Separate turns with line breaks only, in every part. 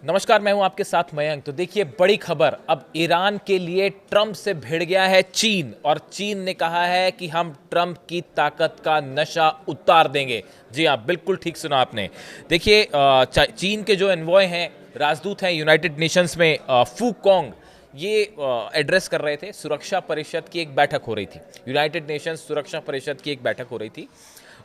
नमस्कार, मैं हूं आपके साथ मयंक। तो देखिए, बड़ी खबर अब ईरान के लिए ट्रंप से भिड़ गया है चीन, और चीन ने कहा है कि हम ट्रंप की ताकत का नशा उतार देंगे। जी हाँ, बिल्कुल ठीक सुना आपने। देखिए, चीन के जो एनवॉय हैं, राजदूत हैं यूनाइटेड नेशंस में, फू कॉन्ग, ये एड्रेस कर रहे थे। सुरक्षा परिषद की एक बैठक हो रही थी, यूनाइटेड नेशंस सुरक्षा परिषद की एक बैठक हो रही थी।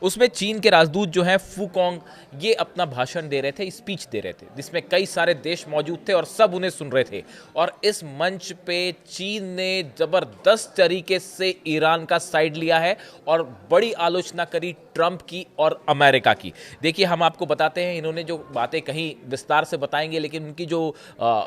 उसमें चीन के राजदूत जो हैं फू कॉन्ग, ये अपना भाषण दे रहे थे, स्पीच दे रहे थे, जिसमें कई सारे देश मौजूद थे और सब उन्हें सुन रहे थे। और इस मंच पे चीन ने जबरदस्त तरीके से ईरान का साइड लिया है और बड़ी आलोचना करी ट्रंप की और अमेरिका की। देखिए, हम आपको बताते हैं, इन्होंने जो बातें कहीं विस्तार से बताएंगे, लेकिन उनकी जो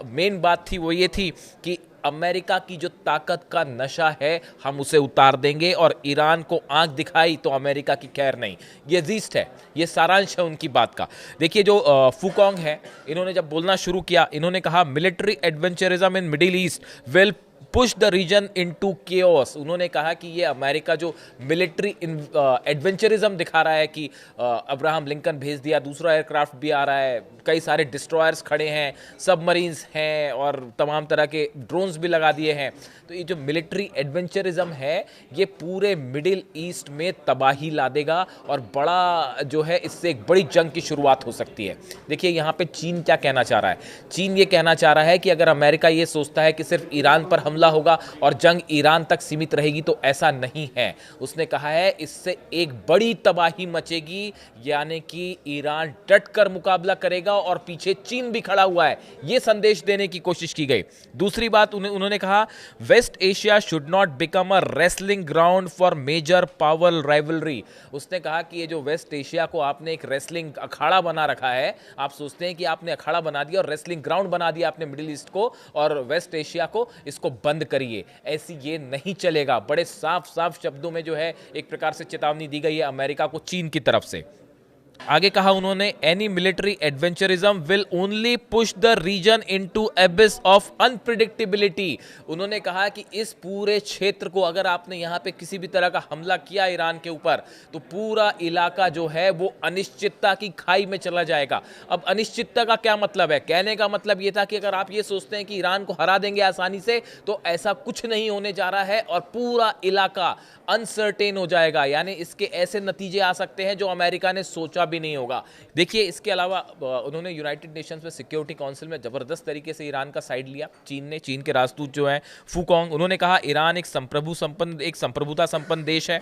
मेन बात थी वो ये थी कि अमेरिका की जो ताकत का नशा है हम उसे उतार देंगे, और ईरान को आंख दिखाई तो अमेरिका की खैर नहीं। ये जीस्ट है, ये सारांश है उनकी बात का। देखिए, जो फूकोंग है, इन्होंने जब बोलना शुरू किया, इन्होंने कहा military adventurism in Middle East will push the region into chaos. उन्होंने कहा कि ये अमेरिका जो मिलिट्री एडवेंचरिज्म दिखा रहा है कि अब्राहम लिंकन भेज दिया, दूसरा एयरक्राफ्ट भी आ रहा है, कई सारे डिस्ट्रॉयर्स खड़े हैं, सबमरीन्स हैं और तमाम तरह के ड्रोन्स भी लगा दिए हैं। तो ये जो मिलिट्री एडवेंचरिज्म है, ये पूरे मिडिल ईस्ट में तबाही ला देगा और बड़ा जो है, इससे एक बड़ी जंग की शुरुआत हो सकती है। देखिए, यहाँ पे चीन क्या कहना चाह रहा है। चीन ये कहना चाह रहा है कि अगर अमेरिका ये सोचता है कि सिर्फ ईरान पर हमला होगा और जंग ईरान तक सीमित रहेगी, तो ऐसा नहीं है। उसने कहा है इससे एक बड़ी तबाही मचेगी, यानी कि ईरान डटकर मुकाबला करेगा और पीछे चीन भी खड़ा हुआ है, यह संदेश देने की कोशिश की गई। दूसरी बात उन्होंने कहा, West Asia should not become a wrestling ground for major power rivalry. उसने कहा कि ये जो वेस्ट एशिया को आपने एक रेसलिंग अखाड़ा बना रखा है, आप सोचते हैं कि आपने अखाड़ा बना दिया और रेसलिंग ग्राउंड बना दिया आपने मिडिल ईस्ट को और वेस्ट एशिया को, इसको बंद करिए, ऐसी ये नहीं चलेगा। बड़े साफ साफ शब्दों में जो है एक प्रकार से चेतावनी दी गई है अमेरिका को चीन की तरफ से। आगे कहा उन्होंने, any military adventurism will only push the region into abyss of unpredictability. उन्होंने कहा कि इस पूरे क्षेत्र को अगर आपने यहां पे किसी भी तरह का हमला किया ईरान के ऊपर, तो पूरा इलाका जो है वो अनिश्चितता की खाई में चला जाएगा। अब अनिश्चितता का क्या मतलब है? कहने का मतलब ये था कि अगर आप ये सोचते हैं कि ईरान को हरा देंगे आसानी से, तो ऐसा कुछ नहीं होने जा रहा है और पूरा इलाका अनसर्टेन हो जाएगा, यानी इसके ऐसे नतीजे आ सकते हैं जो अमेरिका ने सोचा भी नहीं होगा। देखिए, इसके अलावा उन्होंने यूनाइटेड नेशंस में सिक्योरिटी काउंसिल में जबरदस्त तरीके से ईरान का साइड लिया चीन के राजदूत जो हैं फूकोंग, उन्होंने कहा ईरान एक संप्रभुता संपन्न देश है,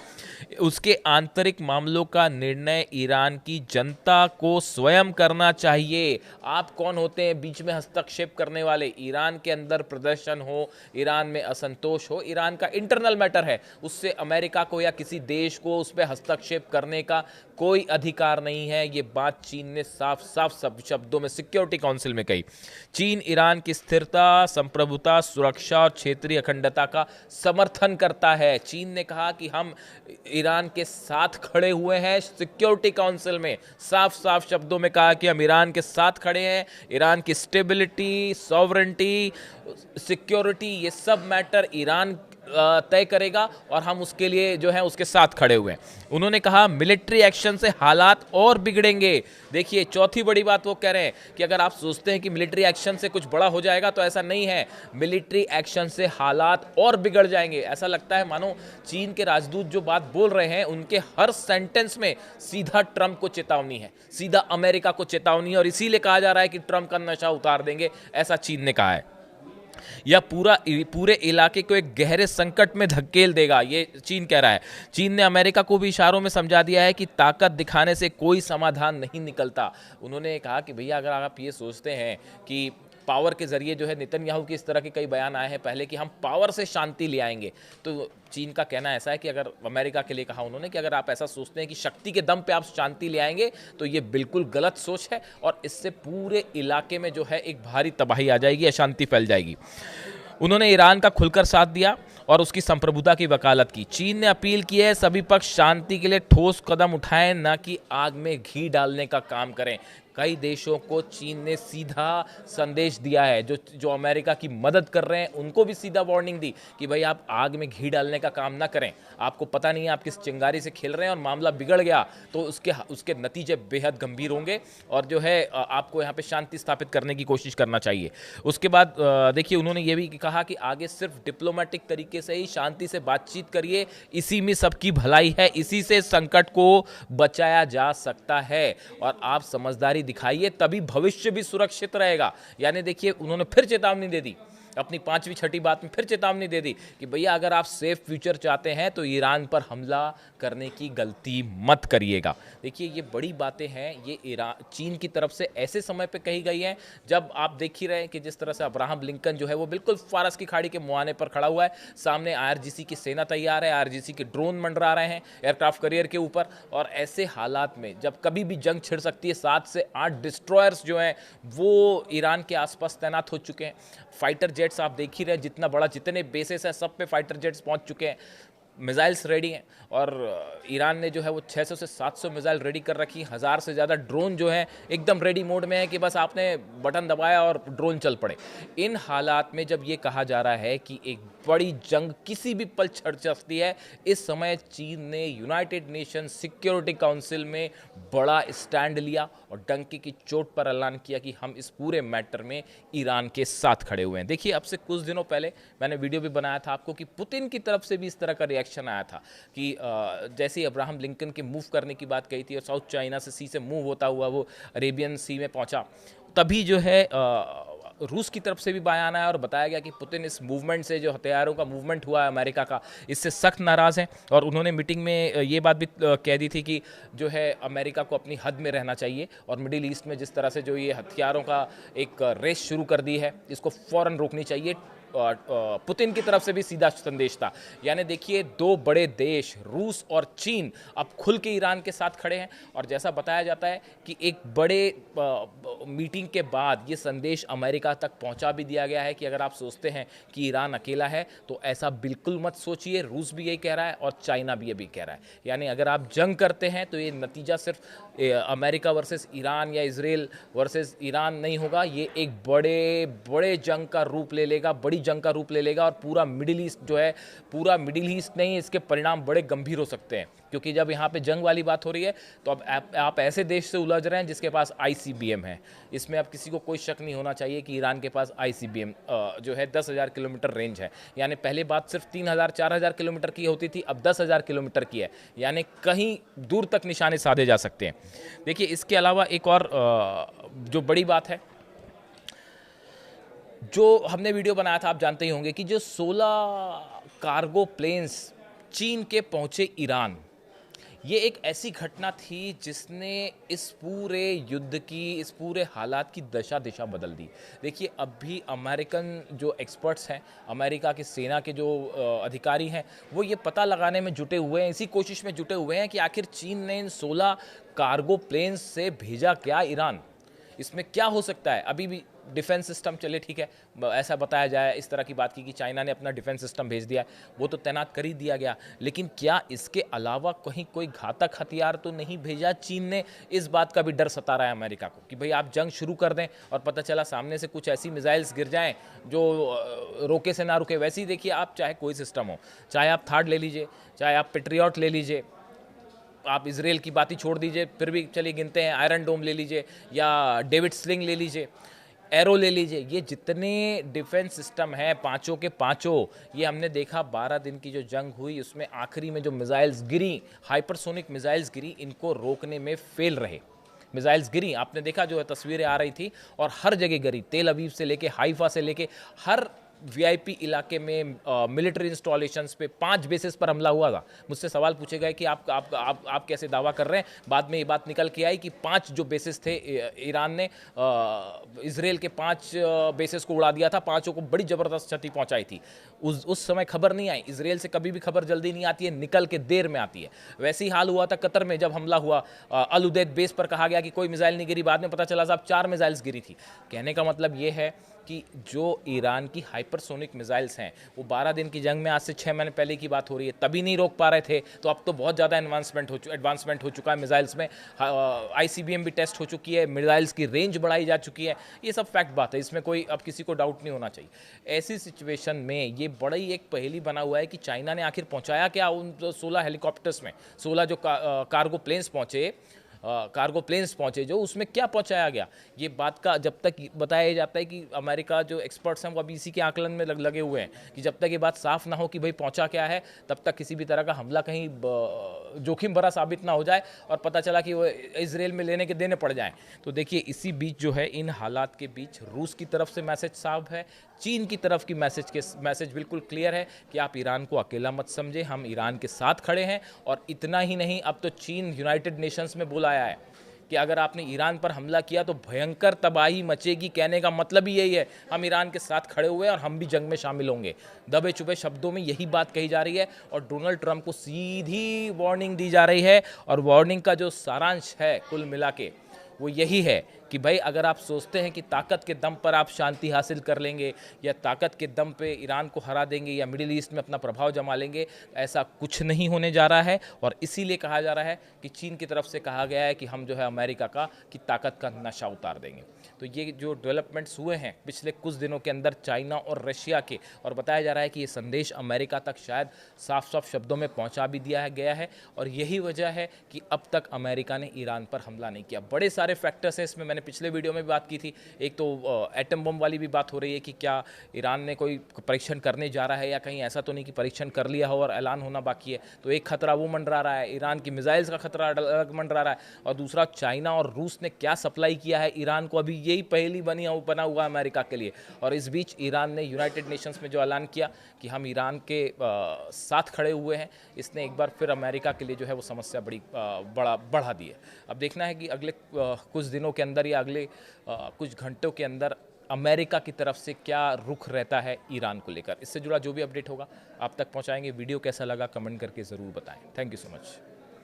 उसके आंतरिक मामलों का निर्णय ईरान की जनता को स्वयं करना चाहिए। आप कौन होते हैं बीच में हस्तक्षेप करने वाले? ईरान के अंदर प्रदर्शन हो, ईरान में असंतोष हो, ईरान का इंटरनल मैटर है, उससे अमेरिका को या किसी देश को उस पर हस्तक्षेप करने का कोई अधिकार नहीं है। ये बात चीन ने साफ साफ सब शब्दों में सिक्योरिटी काउंसिल में कही। चीन ईरान की स्थिरता, संप्रभुता, सुरक्षा और क्षेत्रीय अखंडता का समर्थन करता है। चीन ने कहा कि हम ईरान के साथ खड़े हुए हैं, सिक्योरिटी काउंसिल में साफ साफ शब्दों में कहा कि हम ईरान के साथ खड़े हैं। ईरान की स्टेबिलिटी, सॉवरेंटी, सिक्योरिटी, ये सब मैटर ईरान तय करेगा और हम उसके लिए जो है उसके साथ खड़े हुए हैं। उन्होंने कहा मिलिट्री एक्शन से हालात और बिगड़ेंगे। देखिए, चौथी बड़ी बात वो कह रहे हैं कि अगर आप सोचते हैं कि मिलिट्री एक्शन से कुछ बड़ा हो जाएगा, तो ऐसा नहीं है। मिलिट्री एक्शन से हालात और बिगड़ जाएंगे। ऐसा लगता है मानो चीन के राजदूत जो बात बोल रहे हैं, उनके हर सेंटेंस में सीधा ट्रंप को चेतावनी है, सीधा अमेरिका को चेतावनी है, और इसीलिए कहा जा रहा है कि ट्रंप का नशा उतार देंगे, ऐसा चीन ने कहा है। यह पूरे इलाके को एक गहरे संकट में धकेल देगा, ये चीन कह रहा है। चीन ने अमेरिका को भी इशारों में समझा दिया है कि ताकत दिखाने से कोई समाधान नहीं निकलता। उन्होंने कहा कि भैया, अगर आप ये सोचते हैं कि पावर के जरिए जो है, नेतन्याहू की इस तरह के कई बयान आए हैं पहले कि हम पावर से शांति ले आएंगे, तो चीन का कहना ऐसा है कि अगर अमेरिका के लिए कहा उन्होंने कि अगर आप ऐसा सोचते हैं कि शक्ति के दम पे आप शांति ले आएंगे, तो ये बिल्कुल गलत सोच है और इससे पूरे इलाके में जो है एक भारी तबाही आ जाएगी, अशांति फैल जाएगी। उन्होंने ईरान का खुलकर साथ दिया और उसकी संप्रभुता की वकालत की। चीन ने अपील की है सभी पक्ष शांति के लिए ठोस कदम उठाएं, न कि आग में घी डालने का काम करें। कई देशों को चीन ने सीधा संदेश दिया है, जो जो अमेरिका की मदद कर रहे हैं उनको भी सीधा वार्निंग दी कि भाई आप आग में घी डालने का काम ना करें, आपको पता नहीं है आप किस चिंगारी से खेल रहे हैं और मामला बिगड़ गया तो उसके उसके नतीजे बेहद गंभीर होंगे और जो है आपको यहाँ पे शांति स्थापित करने की कोशिश करना चाहिए। उसके बाद देखिए उन्होंने ये भी कहा कि आगे सिर्फ डिप्लोमेटिक तरीके से ही शांति से बातचीत करिए, इसी में सबकी भलाई है, इसी से संकट को बचाया जा सकता है और आप समझदारी दिखाइए तभी भविष्य भी सुरक्षित रहेगा। यानी देखिए उन्होंने फिर चेतावनी दे दी, अपनी 5वीं 6ठी बात में फिर चेतावनी दे दी कि भैया अगर आप सेफ फ्यूचर चाहते हैं तो ईरान पर हमला करने की गलती मत करिएगा। देखिए ये बड़ी बातें हैं, ये ईरान चीन की तरफ से ऐसे समय पे कही गई हैं जब आप देख ही रहे हैं कि जिस तरह से अब्राहम लिंकन जो है वो बिल्कुल फारस की खाड़ी के मुहाने पर खड़ा हुआ है, सामने आईआरजीसी की सेना तैयार है, आईआरजीसी के ड्रोन मंडरा रहे हैं एयरक्राफ्ट कैरियर के ऊपर, और ऐसे हालात में जब कभी भी जंग छिड़ सकती है 7 से 8 डिस्ट्रॉयर्स जो हैं वो ईरान के आसपास तैनात हो चुके हैं। फाइटर जेट्स आप देख ही रहे हैं, जितना बड़ा जितने बेसेस हैं सब पे फाइटर जेट्स पहुंच चुके हैं, मिसाइल्स रेडी हैं और ईरान ने जो है वो 600 से 700 मिसाइल रेडी कर रखी, 1000 से ज़्यादा ड्रोन जो हैं एकदम रेडी मोड में है कि बस आपने बटन दबाया और ड्रोन चल पड़े। इन हालात में जब ये कहा जा रहा है कि एक बड़ी जंग किसी भी पल छिड़ सकती है, इस समय चीन ने यूनाइटेड नेशन सिक्योरिटी काउंसिल में बड़ा स्टैंड लिया और डंके की चोट पर ऐलान किया कि हम इस पूरे मैटर में ईरान के साथ खड़े हुए हैं। देखिए अब से कुछ दिनों पहले मैंने वीडियो भी बनाया था आपको कि पुतिन की तरफ से भी इस तरह का रिएक्शन आया था कि जैसे ही अब्राहम लिंकन के मूव करने की बात कही थी और साउथ चाइना से सी से मूव होता हुआ वो अरेबियन सी में पहुंचा, तभी जो है रूस की तरफ से भी बयान आया और बताया गया कि पुतिन इस मूवमेंट से, जो हथियारों का मूवमेंट हुआ है अमेरिका का, इससे सख्त नाराज़ हैं और उन्होंने मीटिंग में ये बात भी कह दी थी कि जो है अमेरिका को अपनी हद में रहना चाहिए और मिडिल ईस्ट में जिस तरह से जो ये हथियारों का एक रेस शुरू कर दी है इसको फ़ौरन रोकनी चाहिए। पुतिन की तरफ से भी सीधा संदेश था। यानी देखिए दो बड़े देश रूस और चीन अब खुल के ईरान के साथ खड़े हैं और जैसा बताया जाता है कि एक बड़े मीटिंग के बाद ये संदेश अमेरिका तक पहुंचा भी दिया गया है कि अगर आप सोचते हैं कि ईरान अकेला है तो ऐसा बिल्कुल मत सोचिए, रूस भी यही कह रहा है और चाइना भी ये भी कह रहा है। यानी अगर आप जंग करते हैं तो ये नतीजा सिर्फ अमेरिका वर्सेस ईरान या इजराइल वर्सेस ईरान नहीं होगा, ये एक बड़े बड़े जंग का रूप ले लेगा, बड़ी जंग का रूप ले लेगा और पूरा मिडिल ईस्ट जो है, पूरा मिडिल ईस्ट नहीं, इसके परिणाम बड़े गंभीर हो सकते हैं। क्योंकि जब यहाँ पे जंग वाली बात हो रही है तो अब आप ऐसे देश से उलझ रहे हैं जिसके पास ICBM है। इसमें अब किसी को कोई शक नहीं होना चाहिए कि ईरान के पास ICBM जो है 10,000 किलोमीटर रेंज है। यानी पहले बात सिर्फ 3,000-4,000 किलोमीटर की होती थी, अब 10,000 किलोमीटर की है, यानी कहीं दूर तक निशाने साधे जा सकते हैं। देखिए इसके अलावा एक और जो बड़ी बात है, जो हमने वीडियो बनाया था आप जानते ही होंगे कि जो 16 कार्गो प्लेन्स चीन के पहुंचे ईरान, ये एक ऐसी घटना थी जिसने इस पूरे युद्ध की, इस पूरे हालात की दशा दिशा बदल दी। देखिए अब भी अमेरिकन जो एक्सपर्ट्स हैं, अमेरिका की सेना के जो अधिकारी हैं, वो ये पता लगाने में जुटे हुए हैं, इसी कोशिश में जुटे हुए हैं कि आखिर चीन ने इन 16 कार्गो प्लेन्स से भेजा क्या ईरान, इसमें क्या हो सकता है। अभी भी डिफेंस सिस्टम चले, ठीक है, ऐसा बताया जाए, इस तरह की बात की कि चाइना ने अपना डिफेंस सिस्टम भेज दिया, वो तो तैनात कर ही दिया गया, लेकिन क्या इसके अलावा कहीं कोई घातक हथियार तो नहीं भेजा चीन ने। इस बात का भी डर सता रहा है अमेरिका को कि भाई आप जंग शुरू कर दें और पता चला सामने से कुछ ऐसी मिसाइल्स गिर जाएं जो रोके से ना रुके। वैसे ही देखिए आप चाहे कोई सिस्टम हो, चाहे आप थार्ड ले लीजिए, चाहे आप पेट्रियट ले लीजिए, आप इसराइल की बात ही छोड़ दीजिए, फिर भी चलिए गिनते हैं, आयरन डोम ले लीजिए या डेविड स्लिंग ले लीजिए, एरो ले लीजिए, ये जितने डिफेंस सिस्टम हैं पांचों के पांचों, ये हमने देखा 12 दिन की जो जंग हुई उसमें आखिरी में जो मिसाइल्स गिरी, हाइपरसोनिक मिसाइल्स गिरी, इनको रोकने में फेल रहे। मिसाइल्स गिरी, आपने देखा जो है तस्वीरें आ रही थी और हर जगह गिरी, तेल अवीव से लेके हाइफा से लेके हर VIP इलाके में मिलिट्री इंस्टॉलेशंस पे 5 बेसिस पर हमला हुआ था। मुझसे सवाल पूछे गए कि आप कैसे दावा कर रहे हैं। बाद में ये बात निकल के आई कि 5 जो बेसिस थे, ईरान ने इसराइल के 5 बेसिस को उड़ा दिया था, 5 को बड़ी ज़बरदस्त क्षति पहुंचाई थी। उस समय खबर नहीं आई। इसराइल से कभी भी खबर जल्दी नहीं आती है, निकल के देर में आती है। वैसे ही हाल हुआ था कतर में, जब हमला हुआ अल उदैद बेस पर, कहा गया कि कोई मिसाइल नहीं गिरी, बाद में पता चला साहब 4 मिसाइल्स गिरी थी। कहने का मतलब ये है कि जो ईरान की हाइपरसोनिक मिसाइल्स हैं, वो 12 दिन की जंग में आज से 6 महीने पहले की बात हो रही है, तभी नहीं रोक पा रहे थे, तो अब तो बहुत ज़्यादा एडवांसमेंट हो चुका है मिसाइल्स में। ICBM भी टेस्ट हो चुकी है, मिसाइल्स की रेंज बढ़ाई जा चुकी है, ये सब फैक्ट बात है, इसमें कोई अब किसी को डाउट नहीं होना चाहिए। ऐसी सिचुएशन में ये बड़ा ही एक पहेली बना हुआ है कि चाइना ने आखिर पहुंचाया क्या उन 16 हेलीकॉप्टर्स में, 16 जो कार्गो प्लेन्स पहुंचे जो, उसमें क्या पहुंचाया गया, ये बात का जब तक बताया जाता है कि अमेरिका जो एक्सपर्ट्स हैं वो अभी इसी के आकलन में लगे हुए हैं कि जब तक ये बात साफ ना हो कि भाई पहुंचा क्या है, तब तक किसी भी तरह का हमला कहीं जोखिम भरा साबित ना हो जाए और पता चला कि वो इसराइल में लेने के देने पड़ जाएं। तो देखिए इसी बीच जो है, इन हालात के बीच रूस की तरफ से मैसेज साफ है, चीन की तरफ की मैसेज बिल्कुल क्लियर है कि आप ईरान को अकेला मत समझे, हम ईरान के साथ खड़े हैं। और इतना ही नहीं, अब तो चीन यूनाइटेड नेशंस में बुलाया है कि अगर आपने ईरान पर हमला किया तो भयंकर तबाही मचेगी। कहने का मतलब ही यही है, हम ईरान के साथ खड़े हुए हैं और हम भी जंग में शामिल होंगे। दबे चुबे शब्दों में यही बात कही जा रही है और डोनाल्ड ट्रंप को सीधी वार्निंग दी जा रही है। और वार्निंग का जो सारांश है कुल मिला के वो यही है कि भाई अगर आप सोचते हैं कि ताकत के दम पर आप शांति हासिल कर लेंगे या ताकत के दम पे ईरान को हरा देंगे या मिडिल ईस्ट में अपना प्रभाव जमा लेंगे, ऐसा कुछ नहीं होने जा रहा है। और इसीलिए कहा जा रहा है कि चीन की तरफ से कहा गया है कि हम जो है अमेरिका की ताकत का नशा उतार देंगे। तो ये जो डेवलपमेंट्स हुए हैं पिछले कुछ दिनों के अंदर चाइना और रशिया के, और बताया जा रहा है कि ये संदेश अमेरिका तक शायद साफ साफ शब्दों में पहुंचा भी दिया गया है और यही वजह है कि अब तक अमेरिका ने ईरान पर हमला नहीं किया। बड़े सारे फैक्टर्स हैं इसमें, मैंने पिछले वीडियो में भी बात की थी। एक तो एटम बम वाली भी बात हो रही है कि क्या ईरान ने कोई परीक्षण करने जा रहा है या कहीं ऐसा तो नहीं कि परीक्षण कर लिया हो और ऐलान होना बाकी है। तो एक खतरा वो मंडरा रहा है, ईरान की मिसाइल्स का खतरा अलग मंडरा रहा है, और दूसरा चाइना और रूस ने क्या सप्लाई किया है ईरान को, अभी यही पहेली बना हुआ है अमेरिका के लिए। और इस बीच ईरान ने यूनाइटेड नेशंस में जो ऐलान किया कि हम ईरान के साथ खड़े हुए हैं, इसने एक बार फिर अमेरिका के लिए जो है वो समस्या बढ़ा दी है। अब देखना है कि अगले कुछ दिनों के अंदर या अगले कुछ घंटों के अंदर अमेरिका की तरफ से क्या रुख रहता है ईरान को लेकर। इससे जुड़ा जो भी अपडेट होगा आप तक पहुंचाएंगे। वीडियो कैसा लगा कमेंट करके ज़रूर बताएं। Thank you so much.